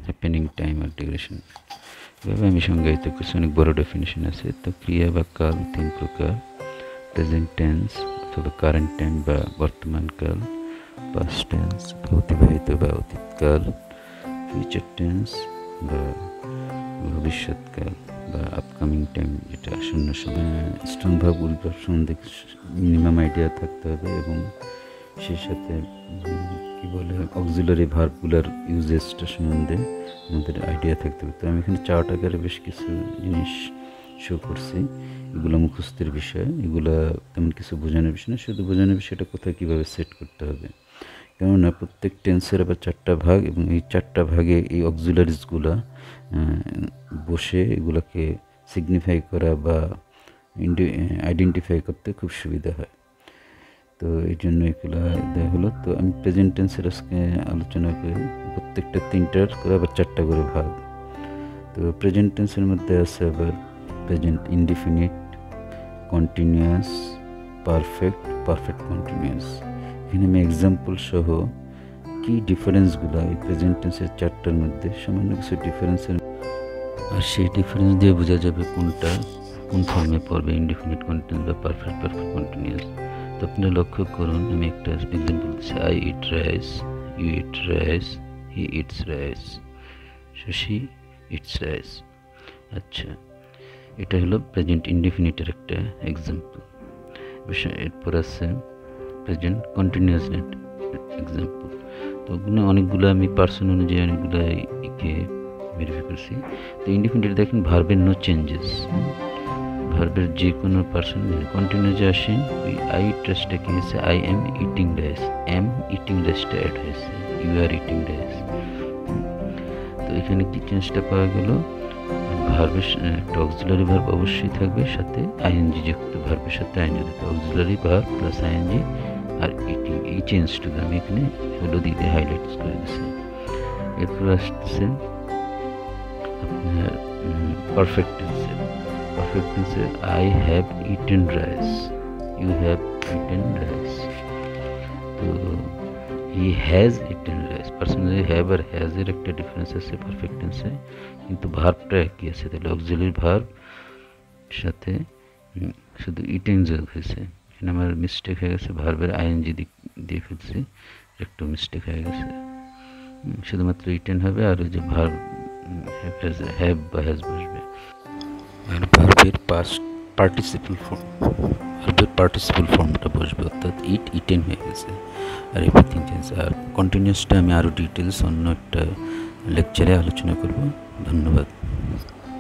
Happening time আর duration এভাবে আমি সংজ্ঞায়িত করছি। অনেক বড় ডেফিনেশন আছে। তো ক্রিয়া বা কাল তিন প্রকার: প্রেজেন্ট টেন্স অথবা কারেন্ট টাইম বা বর্তমান কাল, পাস্ট টেন্স বা অতিবাহিত বা অতীতকাল, ফিউচার টেন্স বা ভবিষ্যৎকাল বা আপকামিং টাইম, যেটা আসন্ন সময়। স্ট্রং ভার্ব উইল সম্বন্ধে মিনিমাম আইডিয়া থাকতে হবে এবং সেই সাথে কি বলে অক্সিলারি ভার্বগুলোর ইউজেসটা সম্বন্ধে আমাদের আইডিয়া থাকতে হবে। তো আমি এখানে চার্ট আকারে বেশ কিছু জিনিস শো করছি। এগুলো মুখস্থের বিষয়, এগুলো তেমন কিছু বোঝানোর বিষয় না, শুধু বোঝানোর বিষয়টা কোথায় কীভাবে সেট করতে হবে। কেননা প্রত্যেক টেন্সের আবার চারটা ভাগ এবং এই চারটা ভাগে এই অক্সিলারিজগুলো বসে এগুলোকে সিগনিফাই করা বা আইডেন্টিফাই করতে খুব সুবিধা হয়। তো এই জন্য এগুলো দেওয়া হলো। তো আমি প্রেজেন্ট টেন্সের আজকে আলোচনা করি। প্রত্যেকটা তিনটার করে আবার চারটা করে ভাগ। তো প্রেজেন্ট টেন্সের মধ্যে আছে আবার present indefinite, continuous, perfect, perfect continuous. এখানে আমি এক্সাম্পল সহ কি ডিফারেন্সগুলো এই প্রেজেন্ট টেন্সের চারটার মধ্যে সামান্য কিছু ডিফারেন্সের, আর সেই ডিফারেন্স দিয়ে বোঝা যাবে কোনটা কোন ফর্মে পড়বে, ইনডিফিনিট কন্টিনিউয়াস বা পারফেক্ট পারফেক্ট কন্টিনিউয়াস। তো আপনারা লক্ষ্য করুন, আমি একটা এক্সাম্পল দিচ্ছি। I eat rice, you eat rice, he eats rice, Shashi eats rice. আচ্ছা, এটা হলো প্রেজেন্ট ইনডিফিনিটের একটা এক্সাম্পল। এরপর আছে প্রেজেন্ট কন্টিনিউয়াস এক্সাম্পল। তো ওগুলো অনেকগুলো আমি পার্সন অনুযায়ী অনেকগুলো একে ভেরিফাই করছি। তো ইনডিফিনিট দেখেন ভার্বের নো চেঞ্জেস, ভার্বের যে কোনো পার্সন কন্টিনিউয়াসে আসেন। ওই আই ইট রাইসটা কি হয়েছে, I am eating rice, am eating রাইসটা অ্যাড হয়েছে, ইউ আর ইটিং রাইস। তো এখানে কি চেঞ্জটা পাওয়া গেল, ভার্বের একটা অক্সিলারি ভার্ব অবশ্যই থাকবে, সাথে আইএনজি যুক্ত, ভার্বের সাথে আইএনজি যুক্ত, অক্সিলারি ভার্ব প্লাস আইএনজি আর ইটিং। এই চেঞ্জটুকু আমি এখানে হলো দিয়ে হাইলাইটস করে দিচ্ছি। এরপর আসতেছে আপনার পারফেক্ট টেন্সে। পারফেক্ট টেন্সে I have eaten rice, you have eaten rice. তো he has eaten rice, personally have or হ্যাজের একটা ডিফারেন্স আছে পারফেক্ট টেন্সে, কিন্তু ভার্বটা একই আছে। তাহলে অক্সিলারি ভার্ব সাথে শুধু ইটেন যোগ হয়েছে। এখানে আমার মিস্টেক হয়ে গেছে, ভার্বের আইএনজি দিয়ে ফেলছি, একটু মিস্টেক হয়ে গেছে। শুধুমাত্র ইটেন হবে আর ওই যে ভার্ব হ্যাভ বা হ্যাজ বসবে। আর ভার্বের পার্টিসিপল ফর্মটা বসবে, অর্থাৎ ইটেন হয়ে গেছে আর এভরিথিং চেঞ্জ। আর কন্টিনিউয়াসটা আমি আরও ডিটেলস অন্য একটা লেকচারে আলোচনা করব। ধন্যবাদ।